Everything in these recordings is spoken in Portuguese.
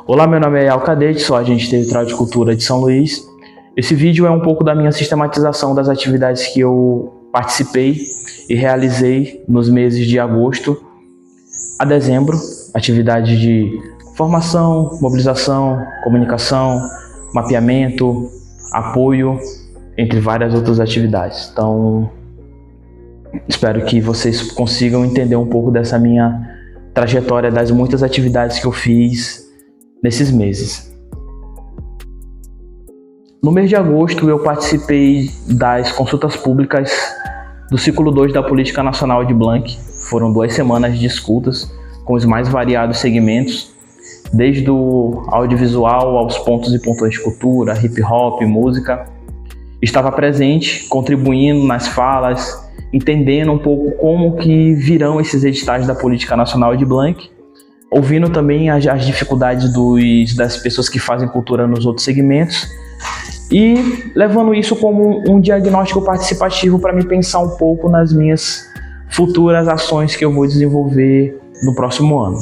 Olá, meu nome é Alcadete, sou agente territorial de cultura de São Luís. Esse vídeo é um pouco da minha sistematização das atividades que eu participei e realizei nos meses de agosto a dezembro, atividades de formação, mobilização, comunicação, mapeamento, apoio, entre várias outras atividades. Então, espero que vocês consigam entender um pouco dessa minha trajetória, das muitas atividades que eu fiz nesses meses. No mês de agosto, eu participei das consultas públicas do ciclo 2 da Política Nacional de Blanc. Foram 2 semanas de escutas com os mais variados segmentos, desde o audiovisual aos pontos e pontões de cultura, hip hop, música. Estava presente, contribuindo nas falas, entendendo um pouco como que virão esses editais da Política Nacional de Blanc, ouvindo também as dificuldades das pessoas que fazem cultura nos outros segmentos e levando isso como um diagnóstico participativo para me pensar um pouco nas minhas futuras ações que eu vou desenvolver no próximo ano.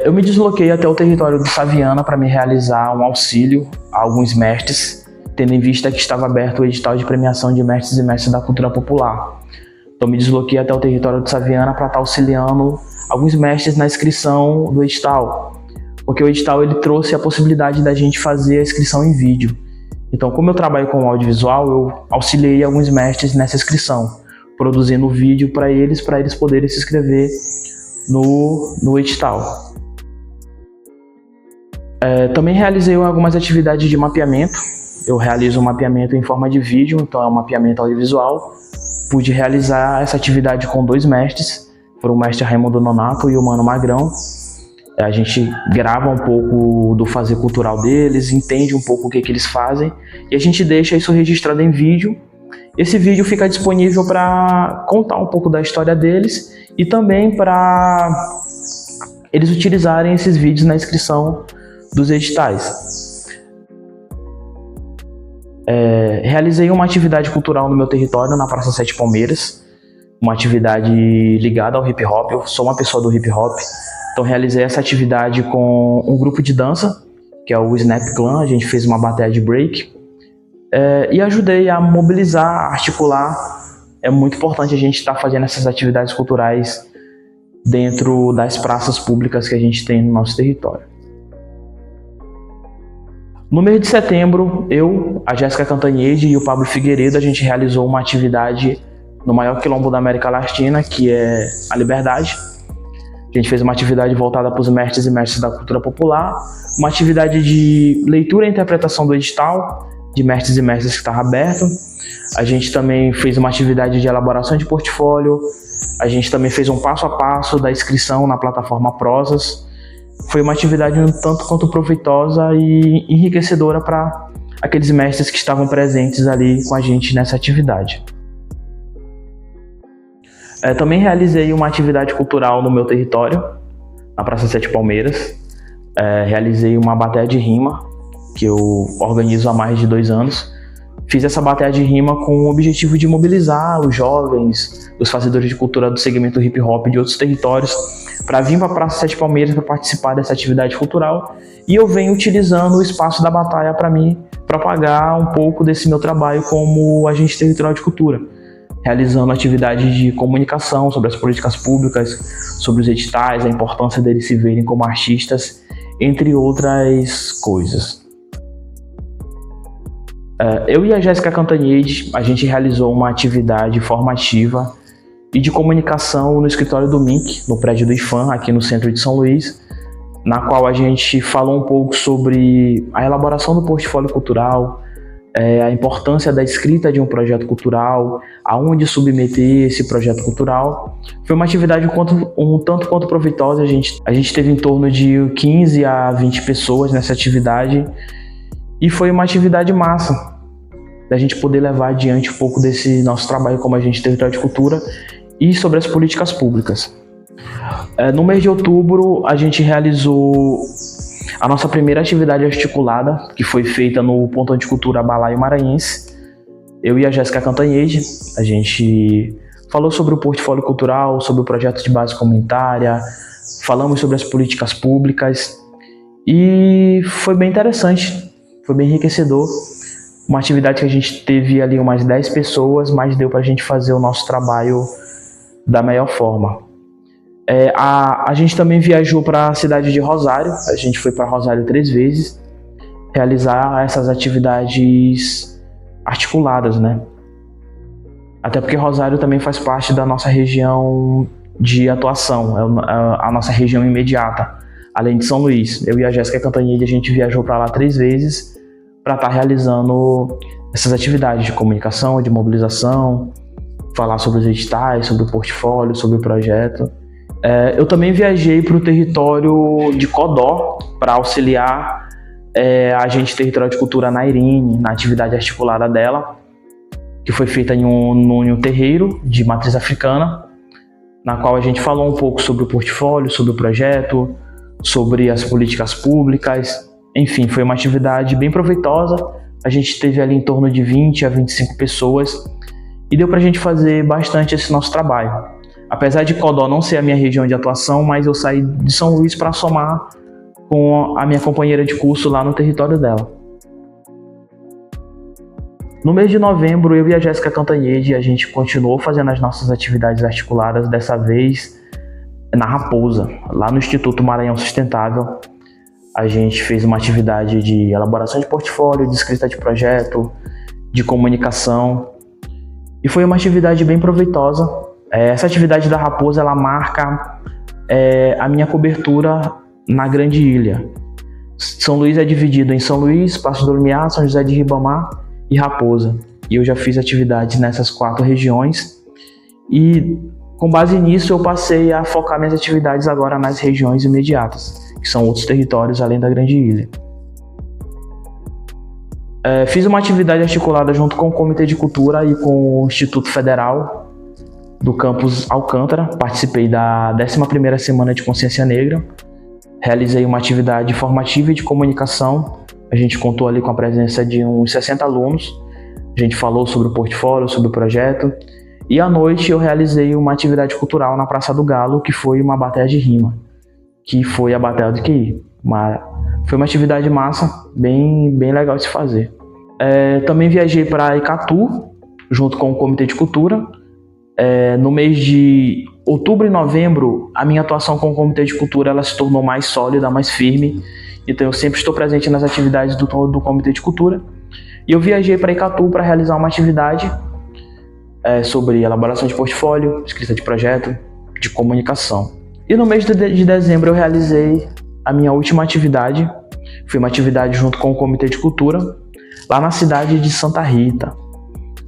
Eu me desloquei até o território do Saviana para me realizar um auxílio a alguns mestres, tendo em vista que estava aberto o edital de premiação de mestres e mestres da cultura popular. Então me desloquei até o território de Saviana para estar auxiliando alguns mestres na inscrição do edital, porque o edital ele trouxe a possibilidade da gente fazer a inscrição em vídeo. Então, como eu trabalho com audiovisual, eu auxiliei alguns mestres nessa inscrição, produzindo vídeo para eles poderem se inscrever no edital. Também realizei algumas atividades de mapeamento. Eu realizo um mapeamento em forma de vídeo, então é um mapeamento audiovisual. Pude realizar essa atividade com 2 mestres, foram o mestre Raimundo Nonato e o Mano Magrão. A gente grava um pouco do fazer cultural deles, entende um pouco o que eles fazem e a gente deixa isso registrado em vídeo. Esse vídeo fica disponível para contar um pouco da história deles e também para eles utilizarem esses vídeos na inscrição dos editais. Realizei uma atividade cultural no meu território, na Praça 7 Palmeiras, uma atividade ligada ao hip hop. Eu sou uma pessoa do hip hop, então realizei essa atividade com um grupo de dança, que é o Snap Clan. A gente fez uma bateria de break e ajudei a mobilizar, a articular. É muito importante a gente estar fazendo essas atividades culturais dentro das praças públicas que a gente tem no nosso território. No mês de setembro, eu, a Jéssica Cantanhede e o Pablo Figueiredo, a gente realizou uma atividade no maior quilombo da América Latina, que é a Liberdade. A gente fez uma atividade voltada para os mestres e mestres da cultura popular, uma atividade de leitura e interpretação do edital de mestres e mestres que estava aberto. A gente também fez uma atividade de elaboração de portfólio. A gente também fez um passo a passo da inscrição na plataforma Prosas. Foi uma atividade um tanto quanto proveitosa e enriquecedora para aqueles mestres que estavam presentes ali com a gente nessa atividade. Também realizei uma atividade cultural no meu território, na Praça 7 Palmeiras. Realizei uma bateria de rima, que eu organizo há mais de 2 anos. Fiz essa bateria de rima com o objetivo de mobilizar os jovens, os fazedores de cultura do segmento hip hop de outros territórios, para vir para a Praça 7 Palmeiras para participar dessa atividade cultural. E eu venho utilizando o espaço da batalha para mim propagar um pouco desse meu trabalho como agente territorial de cultura, realizando atividades de comunicação sobre as políticas públicas, sobre os editais, a importância deles se verem como artistas, entre outras coisas. Eu e a Jéssica Cantanhede, a gente realizou uma atividade formativa e de comunicação no escritório do MINC, no prédio do IFAM, aqui no centro de São Luís, na qual a gente falou um pouco sobre a elaboração do portfólio cultural, a importância da escrita de um projeto cultural, aonde submeter esse projeto cultural. Foi uma atividade um tanto quanto proveitosa. A gente teve em torno de 15 a 20 pessoas nessa atividade e foi uma atividade massa da gente poder levar adiante um pouco desse nosso trabalho como agente territorial de cultura e sobre as políticas públicas. No mês de outubro, a gente realizou a nossa primeira atividade articulada, que foi feita no Pontão de Cultura Balaio Maranhense. Eu e a Jéssica Cantanhede, a gente falou sobre o portfólio cultural, sobre o projeto de base comunitária, falamos sobre as políticas públicas e foi bem interessante, foi bem enriquecedor. Uma atividade que a gente teve ali umas 10 pessoas, mas deu para a gente fazer o nosso trabalho da melhor forma. A gente também viajou para a cidade de Rosário, a gente foi para Rosário 3 vezes, realizar essas atividades articuladas, né? Até porque Rosário também faz parte da nossa região de atuação, é a nossa região imediata, além de São Luís. Eu e a Jéssica Cantanhede, a gente viajou para lá 3 vezes para estar realizando essas atividades de comunicação, de mobilização, falar sobre os editais, sobre o portfólio, sobre o projeto. Eu também viajei para o território de Codó para auxiliar a agente territorial de cultura Nairine na atividade articulada dela, que foi feita em um terreiro de matriz africana, na qual a gente falou um pouco sobre o portfólio, sobre o projeto, sobre as políticas públicas. Enfim, foi uma atividade bem proveitosa. A gente teve ali em torno de 20 a 25 pessoas e deu para a gente fazer bastante esse nosso trabalho. Apesar de Codó não ser a minha região de atuação, mas eu saí de São Luís para somar com a minha companheira de curso lá no território dela. No mês de novembro, eu e a Jéssica Cantanhede, a gente continuou fazendo as nossas atividades articuladas, dessa vez na Raposa, lá no Instituto Maranhão Sustentável. A gente fez uma atividade de elaboração de portfólio, de escrita de projeto, de comunicação, e foi uma atividade bem proveitosa. Essa atividade da Raposa, ela marca a minha cobertura na Grande Ilha. São Luís é dividido em São Luís, Paço do Lumiar, São José de Ribamar e Raposa. E eu já fiz atividades nessas 4 regiões e, com base nisso, eu passei a focar minhas atividades agora nas regiões imediatas, que são outros territórios além da Grande Ilha. Fiz uma atividade articulada junto com o Comitê de Cultura e com o Instituto Federal do campus Alcântara. Participei da 11ª Semana de Consciência Negra. Realizei uma atividade formativa e de comunicação. A gente contou ali com a presença de uns 60 alunos. A gente falou sobre o portfólio, sobre o projeto. E à noite eu realizei uma atividade cultural na Praça do Galo, que foi uma bateria de rima, que foi a Batalha do QI. Foi uma atividade massa, bem legal de se fazer. Também viajei para Icatu, junto com o Comitê de Cultura. No mês de outubro e novembro, a minha atuação com o Comitê de Cultura ela se tornou mais sólida, mais firme. Então eu sempre estou presente nas atividades do Comitê de Cultura. E eu viajei para Icatu para realizar uma atividade sobre elaboração de portfólio, escrita de projeto, de comunicação. E no mês de dezembro eu realizei a minha última atividade. Foi uma atividade junto com o Comitê de Cultura, lá na cidade de Santa Rita.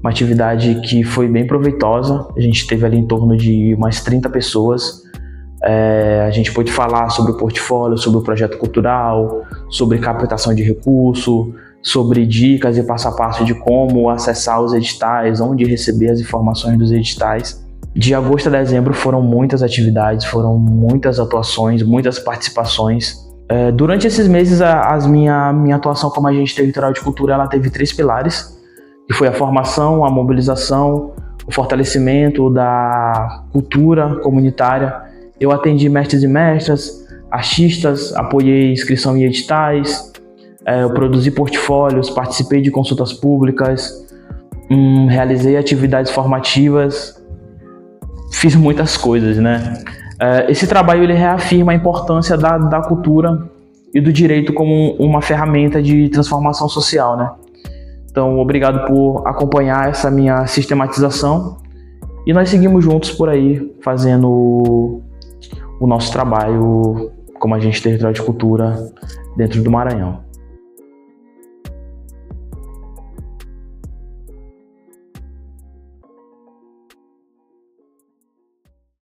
Uma atividade que foi bem proveitosa. A gente teve ali em torno de umas 30 pessoas. A gente pôde falar sobre o portfólio, sobre o projeto cultural, sobre captação de recurso, sobre dicas e passo a passo de como acessar os editais, onde receber as informações dos editais. De agosto a dezembro foram muitas atividades, foram muitas atuações, muitas participações. Durante esses meses, minha atuação como agente territorial de cultura ela teve 3 pilares, que foi a formação, a mobilização, o fortalecimento da cultura comunitária. Eu atendi mestres e mestras, artistas, apoiei inscrição em editais, eu produzi portfólios, participei de consultas públicas, realizei atividades formativas, fiz muitas coisas, né? Esse trabalho ele reafirma a importância da cultura e do direito como uma ferramenta de transformação social, né? Então, obrigado por acompanhar essa minha sistematização e nós seguimos juntos por aí fazendo o nosso trabalho como agente territorial de cultura dentro do Maranhão.